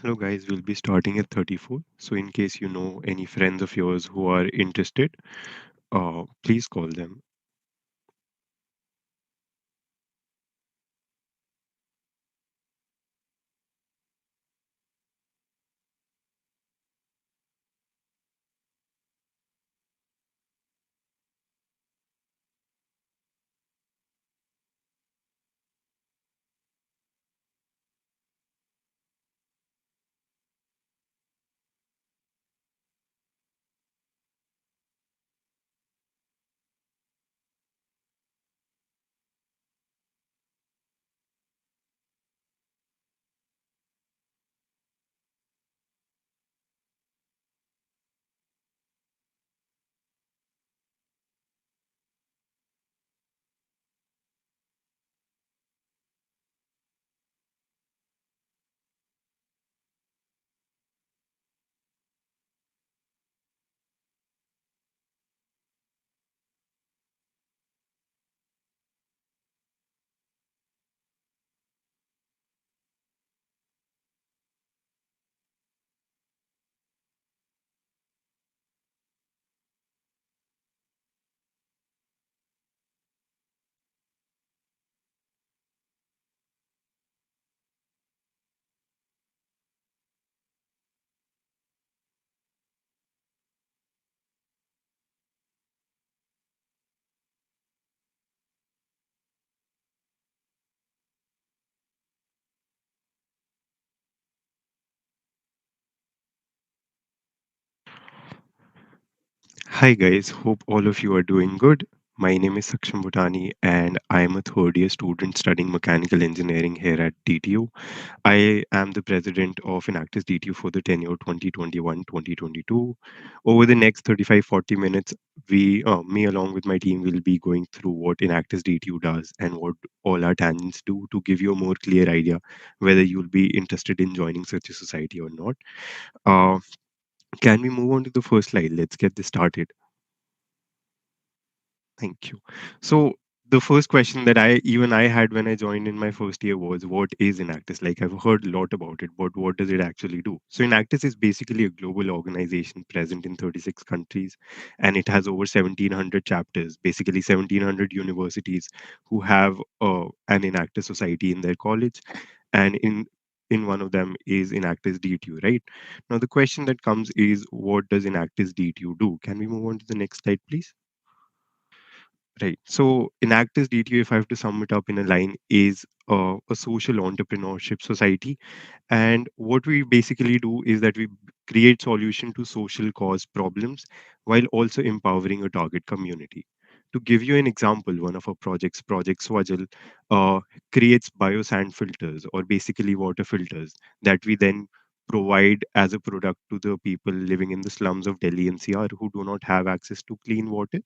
Hello, guys. We'll be starting at 34. So, in case you know any friends of yours who are interested, please call them. Hi, guys. Hope all of you are doing good. My name is Saksham Bhutani, and I am a third year student studying mechanical engineering here at DTU. I am the president of Enactus DTU for the tenure 2021-2022. Over the next 35-40 minutes, me along with my team will be going through what Enactus DTU does and what all our tangents do to give you a more clear idea whether you'll be interested in joining such a society or not. Uh, can we move on to the first slide? Let's get this started. Thank you. So the first question that I had when I joined in my first year was, what is Enactus? Like, I've heard a lot about it, but what does it actually do? So Enactus is basically a global organization present in 36 countries, and it has over 1,700 chapters, basically 1,700 universities who have an Enactus society in their college, and in one of them is Enactus DTU, right? Now the question that comes is, what does Enactus DTU do? Can we move on to the next slide, please? Right. So Enactus DTU, if I have to sum it up in a line, is a social entrepreneurship society. And what we basically do is that we create solution to social cause problems while also empowering a target community. To give you an example, one of our projects, Project Swajil, creates biosand filters or basically water filters that we then provide as a product to the people living in the slums of Delhi NCR who do not have access to clean water.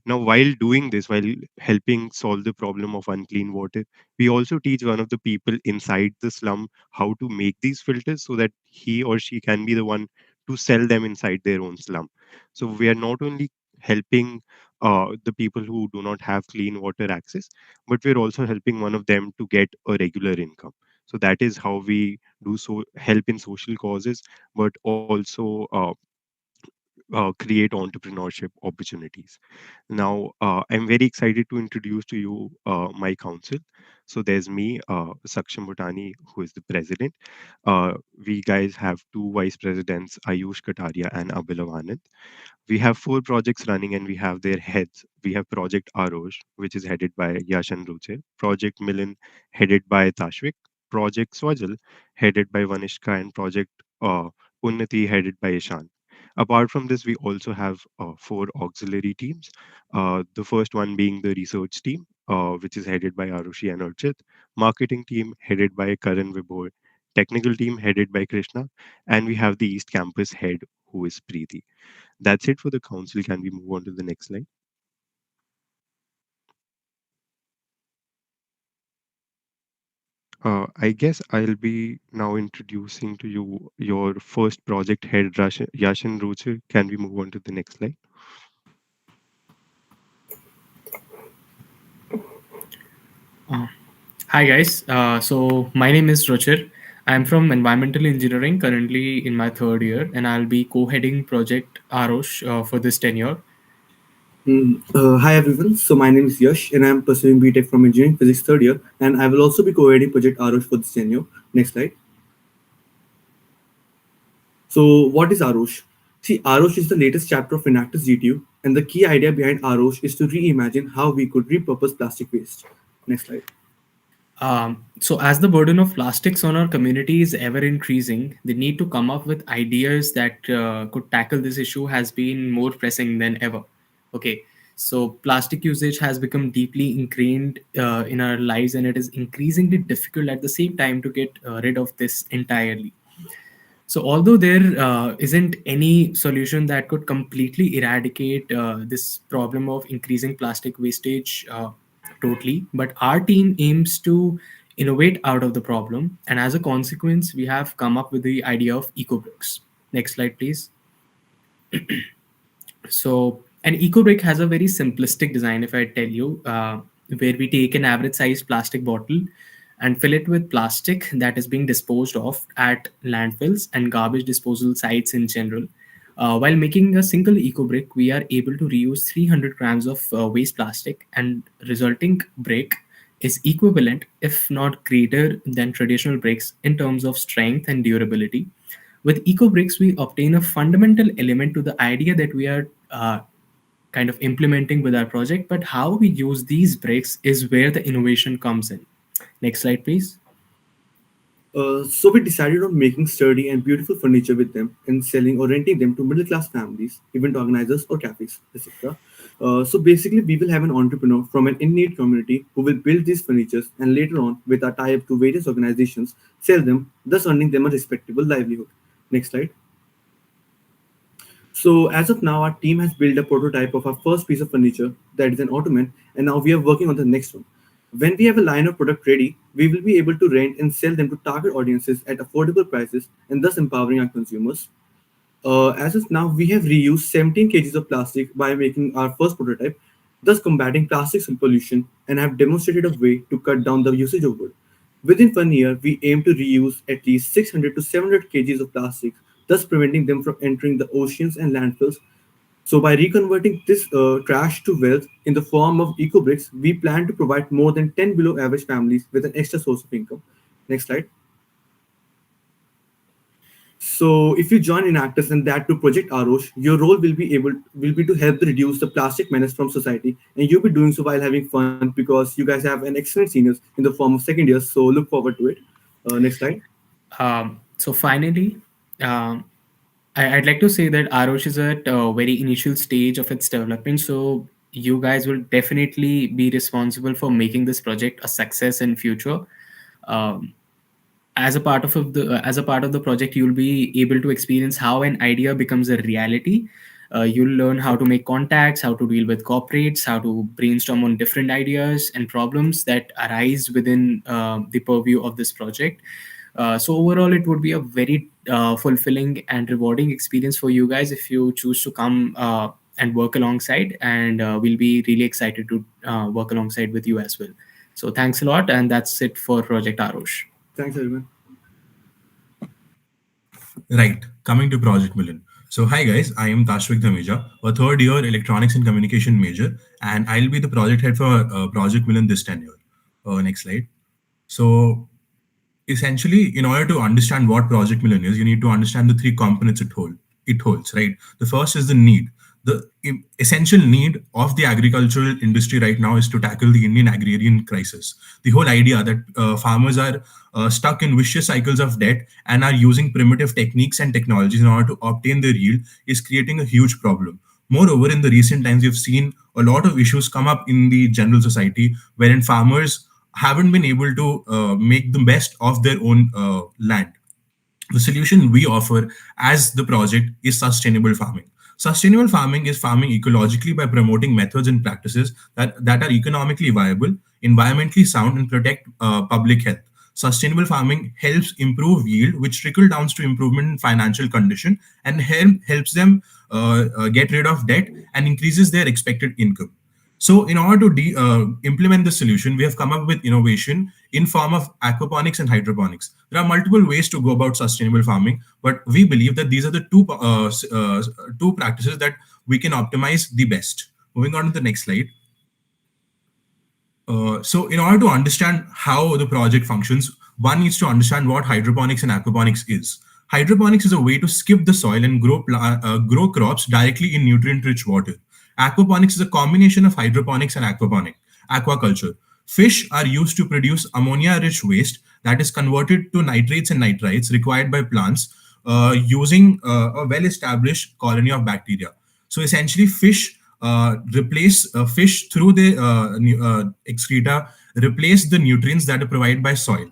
Now, while doing this, while helping solve the problem of unclean water, we also teach one of the people inside the slum how to make these filters so that he or she can be the one to sell them inside their own slum. So we are not only helping the people who do not have clean water access, but we're also helping one of them to get a regular income. So that is how we do so help in social causes, but also create entrepreneurship opportunities. Now, I'm very excited to introduce to you my council. So there's me, Saksham Bhutani, who is the president. We guys have two vice presidents, Ayush Kataria and Abhilav Anand. We have four projects running and we have their heads. We have Project Aarosh, which is headed by Yashan Ruche, Project Milan, headed by Tashvik, Project Swajil, headed by Vanishka, and Project Unnati, headed by Ishan. Apart from this, we also have four auxiliary teams. The first one being the research team, which is headed by Arushi and Archit, marketing team headed by Karan Vibhor, technical team headed by Krishna, and we have the East Campus head, who is Preeti. That's it for the council. Can we move on to the next slide? I guess I'll be now introducing to you your first project head, Yashin Ruche. Can we move on to the next slide? Uh, Hi guys. So my name is Rocher. I'm from environmental engineering, currently in my third year, and I'll be co-heading project Aarosh for this tenure. Hi everyone, so my name is Yash and I am pursuing BTech from Engineering Physics third year and I will also be co-heading Project Aarosh for this tenure. Next slide. So what is Aarosh? See, Aarosh is the latest chapter of Enactus DTU and the key idea behind Aarosh is to reimagine how we could repurpose plastic waste. Next slide. So, as the burden of plastics on our community is ever increasing, the need to come up with ideas that could tackle this issue has been more pressing than ever. Okay, so plastic usage has become deeply ingrained in our lives, and it is increasingly difficult at the same time to get rid of this entirely. So, although there isn't any solution that could completely eradicate this problem of increasing plastic wastage totally, but our team aims to innovate out of the problem. And as a consequence, we have come up with the idea of ecobricks. Next slide, please. So an eco brick has a very simplistic design, if I tell you, where we take an average sized plastic bottle and fill it with plastic that is being disposed of at landfills and garbage disposal sites in general. While making a single eco brick, we are able to reuse 300 grams of waste plastic, and resulting brick is equivalent, if not greater, than traditional bricks in terms of strength and durability. With eco bricks, we obtain a fundamental element to the idea that we are kind of implementing with our project, but how we use these bricks is where the innovation comes in. Next slide, please. So we decided on making sturdy and beautiful furniture with them and selling or renting them to middle class families, event organizers or cafes, etc. So basically, we will have an entrepreneur from an in-need community who will build these furnitures and later on, with our tie-up to various organizations, sell them, thus earning them a respectable livelihood. Next slide. So as of now, our team has built a prototype of our first piece of furniture, that is an ottoman, and now we are working on the next one. When we have a line of product ready, we will be able to rent and sell them to target audiences at affordable prices and thus empowering our consumers. As of now, we have reused 17 kgs of plastic by making our first prototype, thus combating plastic pollution and have demonstrated a way to cut down the usage of wood. Within 1 year, we aim to reuse at least 600 to 700 kgs of plastic, thus preventing them from entering the oceans and landfills. So, by reconverting this trash to wealth in the form of eco bricks, we plan to provide more than 10 below average families with an extra source of income. Next slide. So if you join Enactus and that to Project Aarosh, your role will be to help reduce the plastic menace from society, and you'll be doing so while having fun because you guys have an excellent seniors in the form of second years. So look forward to it. Next slide. So finally, um, I'd like to say that Aarosh is at a very initial stage of its development. So you guys will definitely be responsible for making this project a success in future. Um, as a part of the project, you'll be able to experience how an idea becomes a reality. You'll learn how to make contacts, how to deal with corporates, how to brainstorm on different ideas and problems that arise within the purview of this project. So overall, it would be a very fulfilling and rewarding experience for you guys if you choose to come and work alongside, and we'll be really excited to work alongside with you as well. So thanks a lot, and that's it for Project Arosh. Thanks everyone. Right, coming to Project Milan. So, hi guys, I am Tashvik Dhameja, a third year electronics and communication major, and I'll be the project head for Project Milan this tenure. Next slide. So, essentially, in order to understand what Project Milan is, you need to understand the three components it holds, right? The first is the need. The essential need of the agricultural industry right now is to tackle the Indian agrarian crisis. The whole idea that farmers are stuck in vicious cycles of debt and are using primitive techniques and technologies in order to obtain their yield is creating a huge problem. Moreover, in the recent times, we've seen a lot of issues come up in the general society wherein farmers haven't been able to make the best of their own land. The solution we offer as the project is sustainable farming. Sustainable farming is farming ecologically by promoting methods and practices that are economically viable, environmentally sound, and protect public health. Sustainable farming helps improve yield, which trickle down to improvement in financial condition and helps them get rid of debt and increases their expected income. So, in order to implement this solution, we have come up with innovation in form of aquaponics and hydroponics. There are multiple ways to go about sustainable farming, but we believe that these are the two practices that we can optimize the best. Moving on to the next slide. So, in order to understand how the project functions, one needs to understand what hydroponics and aquaponics is. Hydroponics is a way to skip the soil and grow crops directly in nutrient-rich water. Aquaponics is a combination of hydroponics and aquaculture. Fish are used to produce ammonia-rich waste that is converted to nitrates and nitrites required by plants using a well-established colony of bacteria. So essentially, fish through the excreta replace the nutrients that are provided by soil.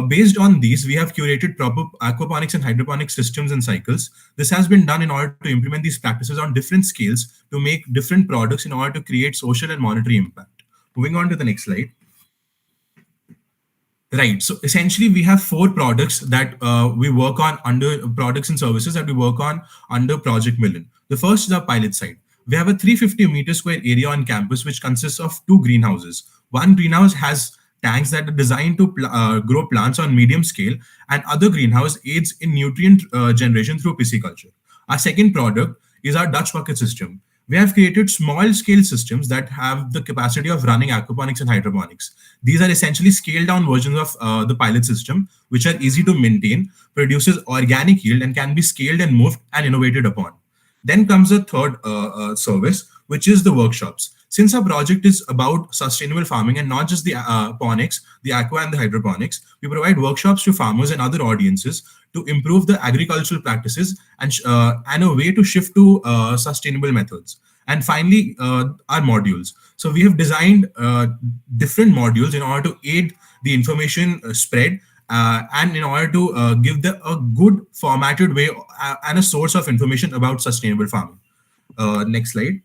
Based on these, we have curated proper aquaponics and hydroponic systems and cycles. This has been done in order to implement these practices on different scales to make different products in order to create social and monetary impact. Moving on to the next slide. Right. So essentially, we have four products that we work on under products and services that we work on under Project Milan. The first is our pilot site. We have a 350-meter square area on campus, which consists of two greenhouses. One greenhouse has tanks that are designed to grow plants on medium scale, and other greenhouse aids in nutrient generation through pisciculture. Our second product is our Dutch bucket system. We have created small scale systems that have the capacity of running aquaponics and hydroponics. These are essentially scaled down versions of the pilot system, which are easy to maintain, produces organic yield, and can be scaled and moved and innovated upon. Then comes the third service, which is the workshops. Since our project is about sustainable farming and not just the ponics, the aqua and the hydroponics, we provide workshops to farmers and other audiences to improve the agricultural practices and a way to shift to sustainable methods. And finally, our modules. So we have designed different modules in order to aid the information spread and in order to give a good formatted way and a source of information about sustainable farming. Next slide.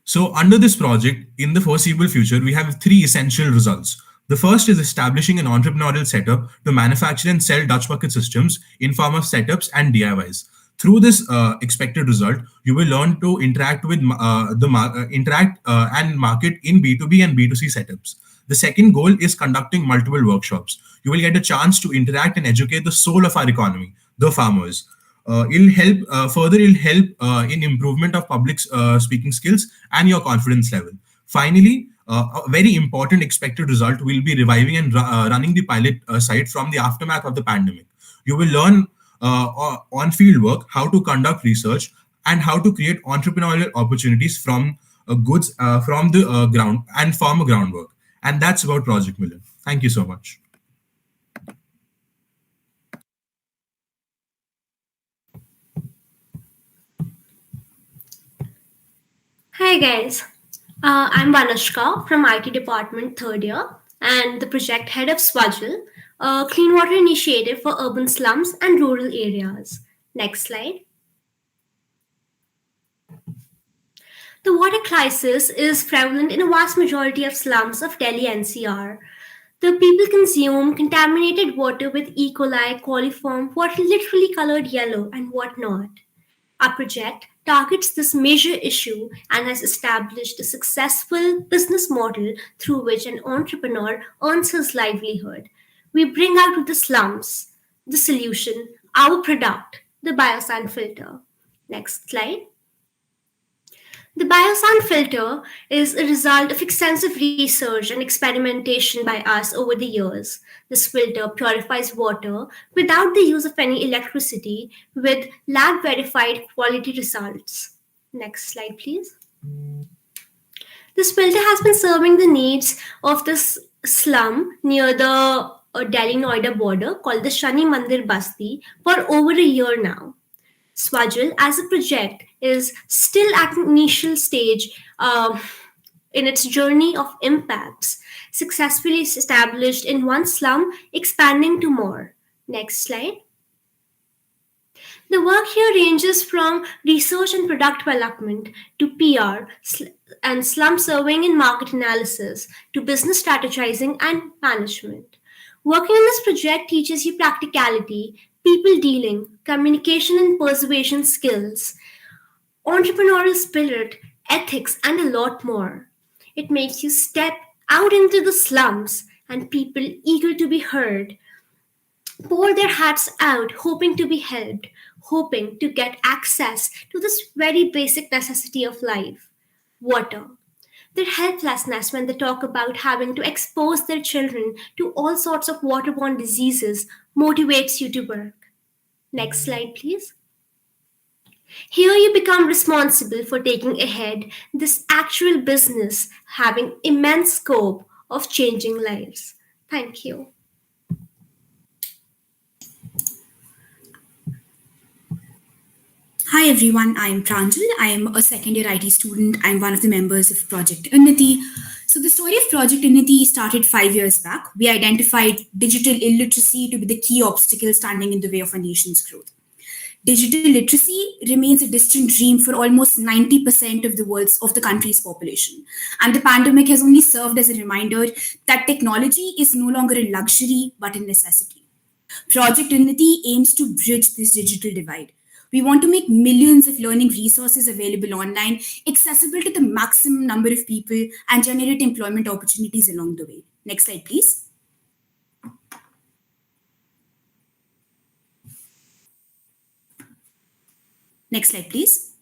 So under this project, in the foreseeable future, we have three essential results. The first is establishing an entrepreneurial setup to manufacture and sell Dutch bucket systems in form of setups and DIYs. Through this expected result, you will learn to interact with and market in B2B and B2C setups. The second goal is conducting multiple workshops. You will get a chance to interact and educate the soul of our economy, the farmers. It'll help in improvement of public speaking skills and your confidence level. Finally, a very important expected result will be reviving and running the pilot site from the aftermath of the pandemic. You will learn on field work how to conduct research and how to create entrepreneurial opportunities from goods from the ground and farm groundwork. And that's about Project Milan. Thank you so much. Hi guys, I'm Vanushka from IT department third year and the project head of Swajil, a clean water initiative for urban slums and rural areas. Next slide. The water crisis is prevalent in a vast majority of slums of Delhi NCR. The people consume contaminated water with E. coli, coliform, water literally colored yellow, and whatnot. Our project targets this major issue and has established a successful business model through which an entrepreneur earns his livelihood. We bring out of the slums the solution, our product, the biosand filter. Next slide. The biosand filter is a result of extensive research and experimentation by us over the years. This filter purifies water without the use of any electricity with lab verified quality results. Next slide, please. This filter has been serving the needs of this slum near the Delhi Noida border called the Shani Mandir Basti for over a year now. Swajil, as a project, is still at an initial stage in its journey of impacts, successfully established in one slum, expanding to more. Next slide. The work here ranges from research and product development to PR and slum surveying and market analysis to business strategizing and management. Working on this project teaches you practicality, people dealing, communication and persuasion skills, entrepreneurial spirit, ethics, and a lot more. It makes you step out into the slums and people eager to be heard pour their hearts out, hoping to be helped, hoping to get access to this very basic necessity of life water. Their helplessness when they talk about having to expose their children to all sorts of waterborne diseases motivates you to work. Next slide, please. Here you become responsible for taking ahead this actual business having immense scope of changing lives. Thank you. Hi everyone, I'm Pranjal. I am a second year IT student. I'm one of the members of Project Unnati. So the story of Project Unnati started 5 years back. We identified digital illiteracy to be the key obstacle standing in the way of a nation's growth. Digital literacy remains a distant dream for almost 90% of the country's population. And the pandemic has only served as a reminder that technology is no longer a luxury but a necessity. Project Unnati aims to bridge this digital divide. We want to make millions of learning resources available online, accessible to the maximum number of people, and generate employment opportunities along the way. Next slide, please. Next slide, please.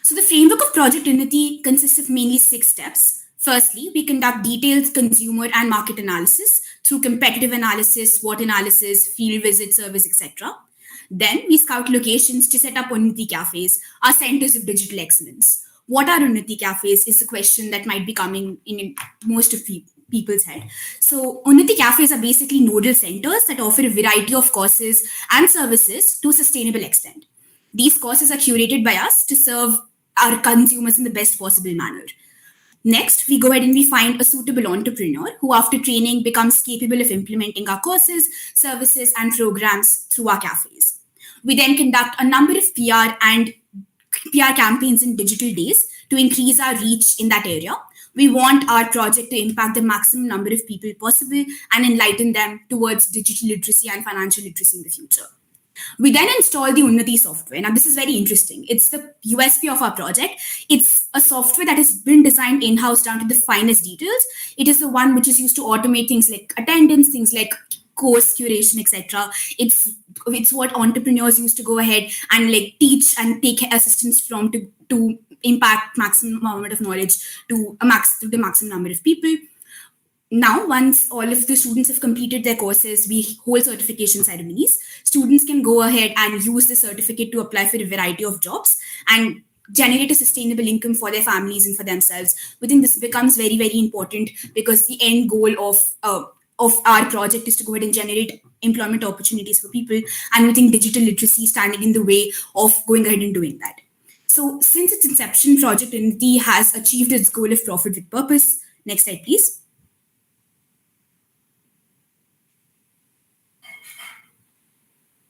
So the framework of Project Unnati consists of mainly 6 steps. Firstly, we conduct detailed consumer and market analysis through competitive analysis, SWOT analysis, field visits, service, etc. Then we scout locations to set up Unnati cafes, our centers of digital excellence. What are Unnati cafes is a question that might be coming in most of people's head. So Unnati cafes are basically nodal centers that offer a variety of courses and services to a sustainable extent. These courses are curated by us to serve our consumers in the best possible manner. Next, we go ahead and we find a suitable entrepreneur who, after training, becomes capable of implementing our courses, services, and programs through our cafes. We then conduct a number of PR campaigns in digital days to increase our reach in that area. We want our project to impact the maximum number of people possible and enlighten them towards digital literacy and financial literacy in the future. We then install the Unnati software. Now, this is very interesting. It's the USP of our project. It's a software that has been designed in-house down to the finest details. It is the one which is used to automate things like attendance, things like course curation, etc. It's what entrepreneurs used to go ahead and like teach and take assistance from to impact maximum amount of knowledge to the maximum number of people. Now, once all of the students have completed their courses, we hold certification ceremonies. Students can go ahead and use the certificate to apply for a variety of jobs and generate a sustainable income for their families and for themselves. We think this becomes very, very important because the end goal of our project is to go ahead and generate employment opportunities for people. And we think digital literacy is standing in the way of going ahead and doing that. So since its inception, Project Unnati has achieved its goal of profit with purpose. Next slide, please.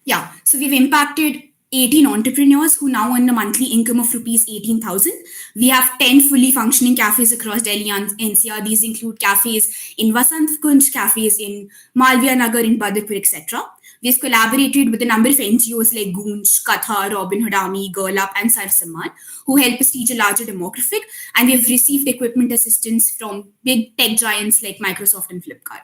Yeah, so we've impacted 18 entrepreneurs who now earn a monthly income of rupees 18,000. We have 10 fully functioning cafes across Delhi and NCR. These include cafes in Vasant Kunj, cafes in Malviya Nagar, in Badrpur, etc. We've collaborated with a number of NGOs like Goonj, Katha, Robin Hood Army, Girl Up, and Sar Samman, who help us teach a larger demographic. And we've received equipment assistance from big tech giants like Microsoft and Flipkart.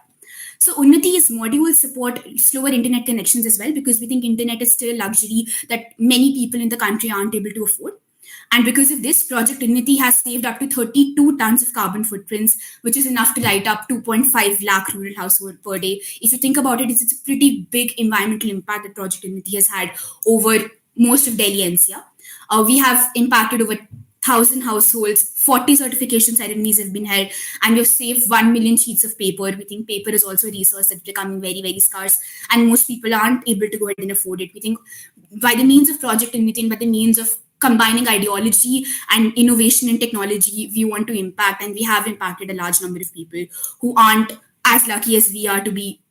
So Unnati's modules support slower internet connections as well, because we think internet is still a luxury that many people in the country aren't able to afford. And because of this, Project Unnati has saved up to 32 tons of carbon footprints, which is enough to light up 2.5 lakh rural households per day. If you think about it, it's a pretty big environmental impact that Project Unnati has had over most of Delhi NCR. We have impacted over 1,000 households, 40 certification ceremonies have been held, and we've saved 1 million sheets of paper. We think paper is also a resource that's becoming very, very scarce, and most people aren't able to go ahead and afford it. We think by the means of Project Unnati and by the means of combining ideology and innovation and technology, we want to impact, and we have impacted a large number of people who aren't as lucky as we are to be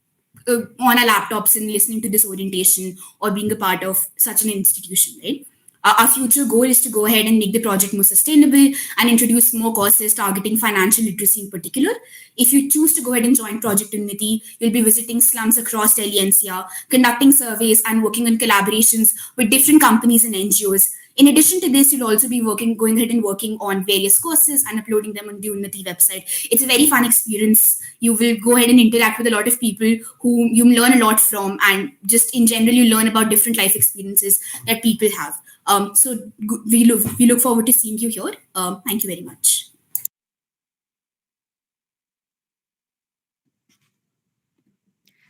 on our laptops and listening to this orientation or being a part of such an institution, right? Our future goal is to go ahead and make the project more sustainable and introduce more courses targeting financial literacy in particular. If you choose to go ahead and join Project Unnati, you'll be visiting slums across Delhi NCR, conducting surveys and working on collaborations with different companies and NGOs. In addition to this, you'll also be going ahead and working on various courses and uploading them on the Unnati website. It's a very fun experience. You will go ahead and interact with a lot of people whom you learn a lot from, and just in general, you learn about different life experiences that people have. We look forward to seeing you here. Thank you very much.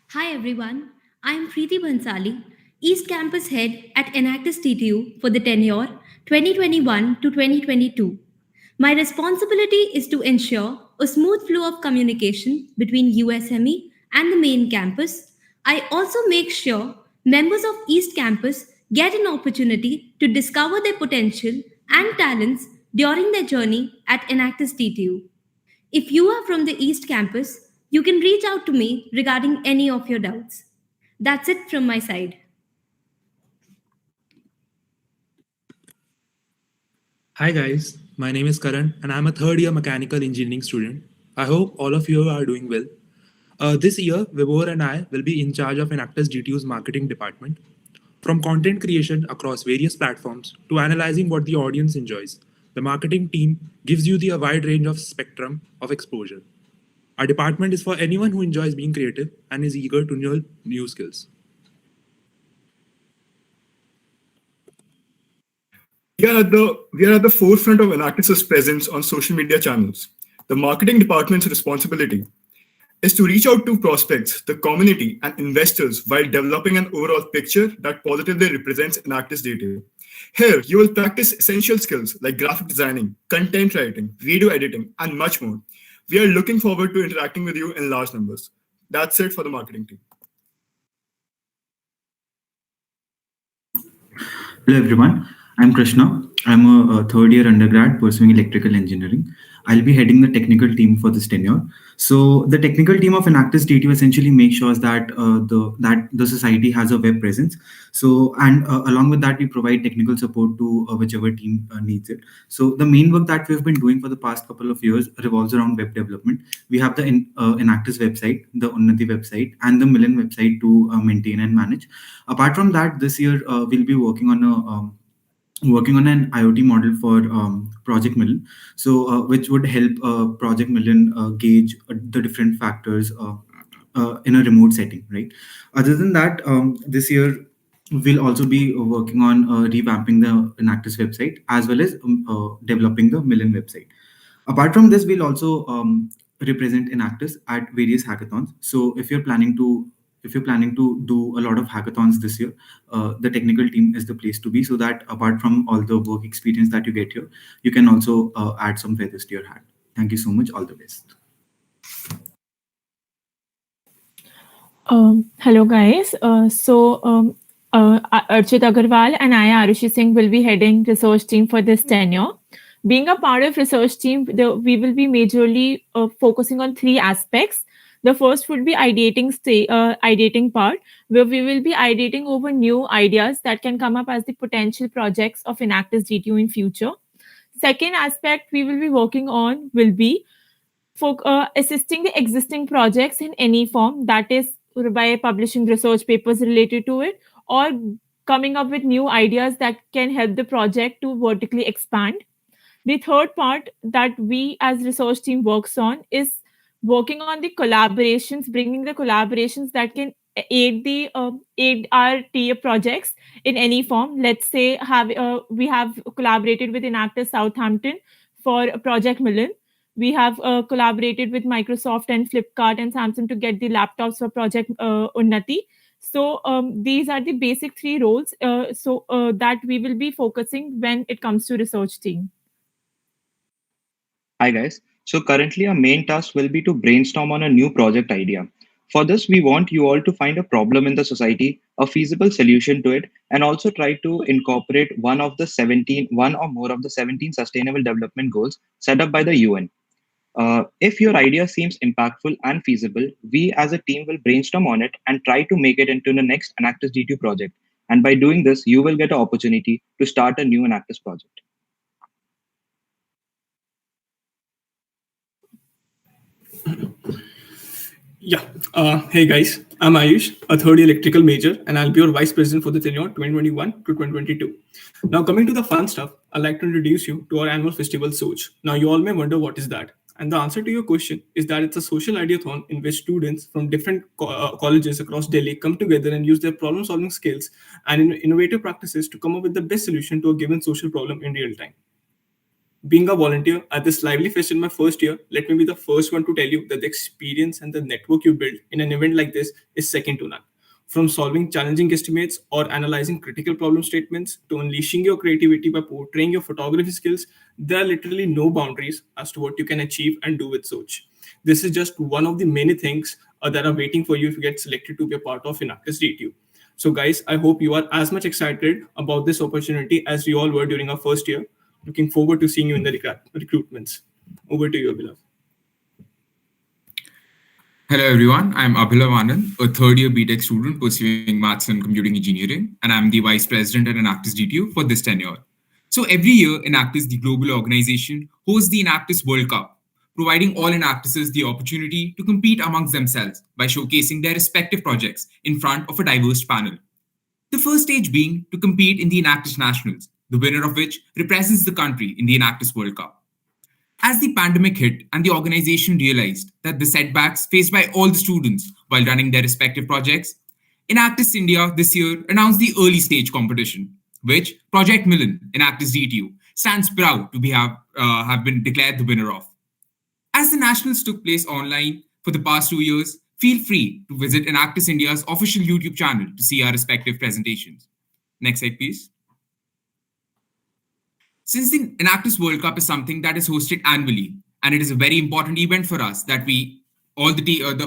Hi everyone, I am Preeti Bansali, East Campus Head at Enactus DTU for the tenure 2021 to 2022. My responsibility is to ensure a smooth flow of communication between USME and the main campus. I also make sure members of East Campus get an opportunity to discover their potential and talents during their journey at Enactus DTU. If you are from the East Campus, you can reach out to me regarding any of your doubts. That's it from my side. Hi guys, my name is Karan and I'm a third year mechanical engineering student. I hope all of you are doing well. This year, Vibhor and I will be in charge of Enactus GTU's marketing department. From content creation across various platforms to analyzing what the audience enjoys, the marketing team gives you the wide range of spectrum of exposure. Our department is for anyone who enjoys being creative and is eager to learn new skills. We are at the forefront of Enactus's presence on social media channels. The marketing department's responsibility is to reach out to prospects, the community, and investors while developing an overall picture that positively represents Enactus data. Here, you will practice essential skills like graphic designing, content writing, video editing, and much more. We are looking forward to interacting with you in large numbers. That's it for the marketing team. Hello everyone, I'm Krishna. I'm a third year undergrad pursuing electrical engineering. I'll be heading the technical team for this tenure. So the technical team of Enactus DTU essentially makes sure that the society has a web presence. So and along with that, we provide technical support to whichever team needs it. So the main work that we've been doing for the past couple of years revolves around web development. We have the Enactus website, the Unnati website, and the Milan website to maintain and manage. Apart from that, this year we'll be working on an IoT model for Project Milan, so which would help Project Milan gauge the different factors in a remote setting, right? Other than that, this year we'll also be working on revamping the Enactus website as well as developing the Milan website. Apart from this, we'll also represent Enactus at various hackathons. So if you're planning to do a lot of hackathons this year, the technical team is the place to be, so that apart from all the work experience that you get here, you can also add some feathers to your hat. Thank you so much. All the best. Hello guys. Archit Agarwal and I, Aarosh Singh, will be heading research team for this tenure. Being a part of research team, we will be majorly focusing on three aspects. The first would be ideating part, where we will be ideating over new ideas that can come up as the potential projects of Enactus DTU in future. Second aspect we will be working on will be for assisting the existing projects in any form, that is by publishing research papers related to it, or coming up with new ideas that can help the project to vertically expand. The third part that we as research team works on is working on the collaborations, bringing the collaborations that can aid our TA projects in any form. Let's say we have collaborated with Enactus Southampton for Project Milan. We have collaborated with Microsoft and Flipkart and Samsung to get the laptops for Project Unnati. So these are the basic three roles that we will be focusing when it comes to research team. Hi guys. So currently our main task will be to brainstorm on a new project idea. For this, we want you all to find a problem in the society, a feasible solution to it, and also try to incorporate one or more of the 17 sustainable development goals set up by the UN. If your idea seems impactful and feasible, we as a team will brainstorm on it and try to make it into the next Enactus DTU project. And by doing this, you will get an opportunity to start a new Enactus project. Yeah. Hey guys, I'm Ayush, a third year electrical major, and I'll be your vice president for the tenure 2021 to 2022. Now, coming to the fun stuff, I'd like to introduce you to our annual festival, Soj. Now, you all may wonder what is that? And the answer to your question is that it's a social ideathon in which students from different colleges across Delhi come together and use their problem solving skills and innovative practices to come up with the best solution to a given social problem in real time. Being a volunteer at this lively fest in my first year, let me be the first one to tell you that the experience and the network you build in an event like this is second to none. From solving challenging estimates or analyzing critical problem statements to unleashing your creativity by portraying your photography skills, there are literally no boundaries as to what you can achieve and do with Soch. This is just one of the many things that are waiting for you if you get selected to be a part of Enactus DTU. So, guys, I hope you are as much excited about this opportunity as we all were during our first year. Looking forward to seeing you in the recruitments. Over to you, Abhinav. Hello everyone, I'm Abhilav Anand, a third year BTech student pursuing Maths and Computing Engineering, and I'm the Vice President at Enactus DTU for this tenure. So every year, Enactus, the global organization, hosts the Enactus World Cup, providing all Enactuses the opportunity to compete amongst themselves by showcasing their respective projects in front of a diverse panel. The first stage being to compete in the Enactus Nationals, the winner of which represents the country in the Enactus World Cup. As the pandemic hit and the organization realized that the setbacks faced by all the students while running their respective projects, Enactus India this year announced the early stage competition, which Project Milan, Enactus DTU, stands proud to have been declared the winner of. As the nationals took place online for the past 2 years, feel free to visit Enactus India's official YouTube channel to see our respective presentations. Next slide, please. Since the Enactus World Cup is something that is hosted annually, and it is a very important event for us that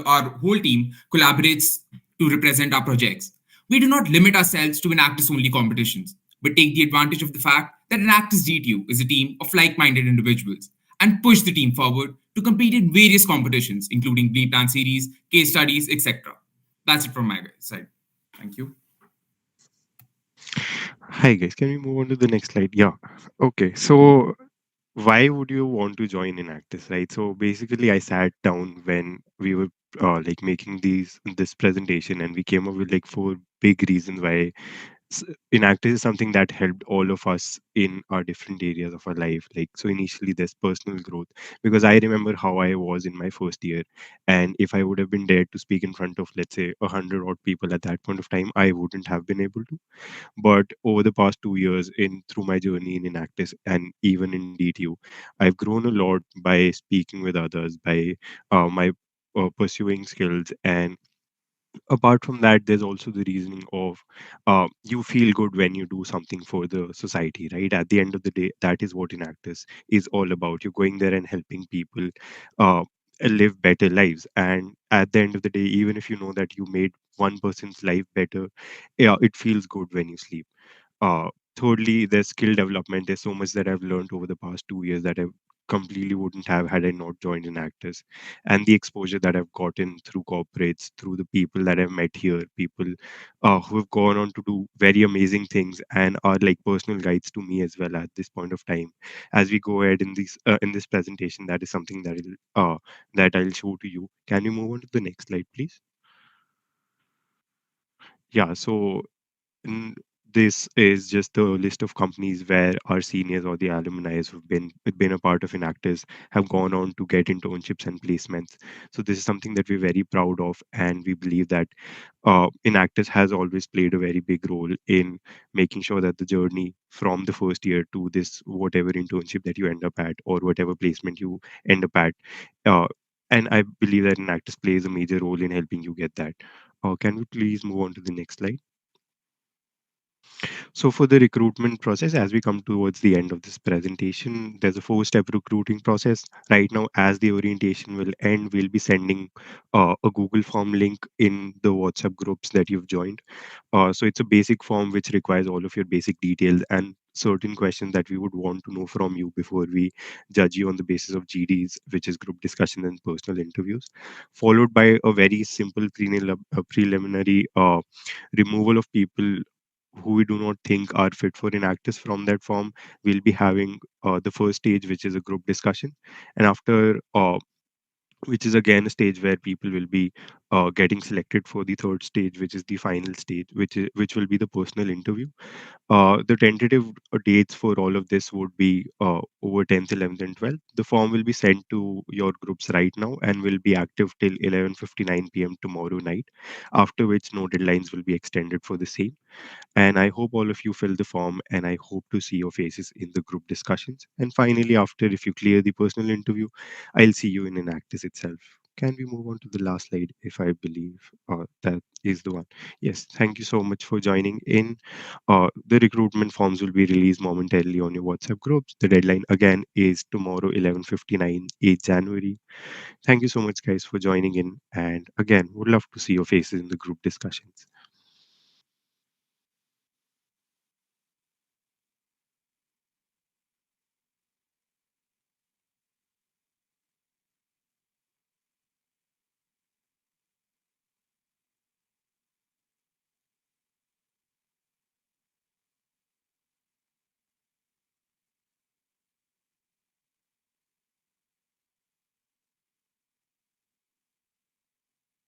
our whole team collaborates to represent our projects, we do not limit ourselves to Enactus only competitions, but take the advantage of the fact that Enactus DTU is a team of like-minded individuals and push the team forward to compete in various competitions, including Plan series, case studies, etc. That's it from my side. Thank you. Hi guys, can we move on to the next slide? Yeah. Okay. So why would you want to join Enactus, right? So basically, I sat down when we were like making this presentation, and we came up with like four big reasons why Enactus is something that helped all of us in our different areas of our life. Like, so initially, there's personal growth, because I remember how I was in my first year, and if I would have been dared to speak in front of, let's say, 100 odd people at that point of time, I wouldn't have been able to. But over the past 2 years, in through my journey in Enactus and even in DTU, I've grown a lot by speaking with others, by my pursuing skills. And apart from that, there's also the reasoning of you feel good when you do something for the society, right? At the end of the day, that is what Enactus is all about. You're going there and helping people uh, live better lives. And at the end of the day, even if you know that you made one person's life better, yeah, it feels good when you sleep. Thirdly, there's skill development. There's so much that I've learned over the past 2 years that I completely wouldn't have had I not joined in Actors. And the exposure that I've gotten through corporates, through the people that I've met here, people who have gone on to do very amazing things and are like personal guides to me as well at this point of time. As we go ahead in this presentation, that is something that I'll show to you. Can you move on to the next slide, please? Yeah. So Mm, this is just the list of companies where our seniors or the alumni who've been a part of Enactus have gone on to get internships and placements. So this is something that we're very proud of, and we believe that Enactus has always played a very big role in making sure that the journey from the first year to this whatever internship that you end up at or whatever placement you end up at, uh, and I believe that Enactus plays a major role in helping you get that. Can we please move on to the next slide? So for the recruitment process, as we come towards the end of this presentation, there's a four-step recruiting process. Right now, as the orientation will end, we'll be sending a Google form link in the WhatsApp groups that you've joined. So it's a basic form which requires all of your basic details and certain questions that we would want to know from you before we judge you on the basis of GDs, which is group discussion and personal interviews, followed by a very simple preliminary removal of people who we do not think are fit for Enactus. From that form, we'll be having the first stage, which is a group discussion, and after which is again a stage where people will be getting selected for the third stage, which is the final stage, which will be the personal interview. The tentative dates for all of this would be over 10th, 11th, and 12th. The form will be sent to your groups right now and will be active till 11:59 p.m. tomorrow night, after which no deadlines will be extended for the same. And I hope all of you fill the form, and I hope to see your faces in the group discussions. And finally, after, if you clear the personal interview, I'll see you in Enactus itself. Can we move on to the last slide, if I believe that is the one? Yes, thank you so much for joining in. The recruitment forms will be released momentarily on your WhatsApp groups. The deadline again is tomorrow, 11:59, 8th January. Thank you so much, guys, for joining in. And again, would love to see your faces in the group discussions.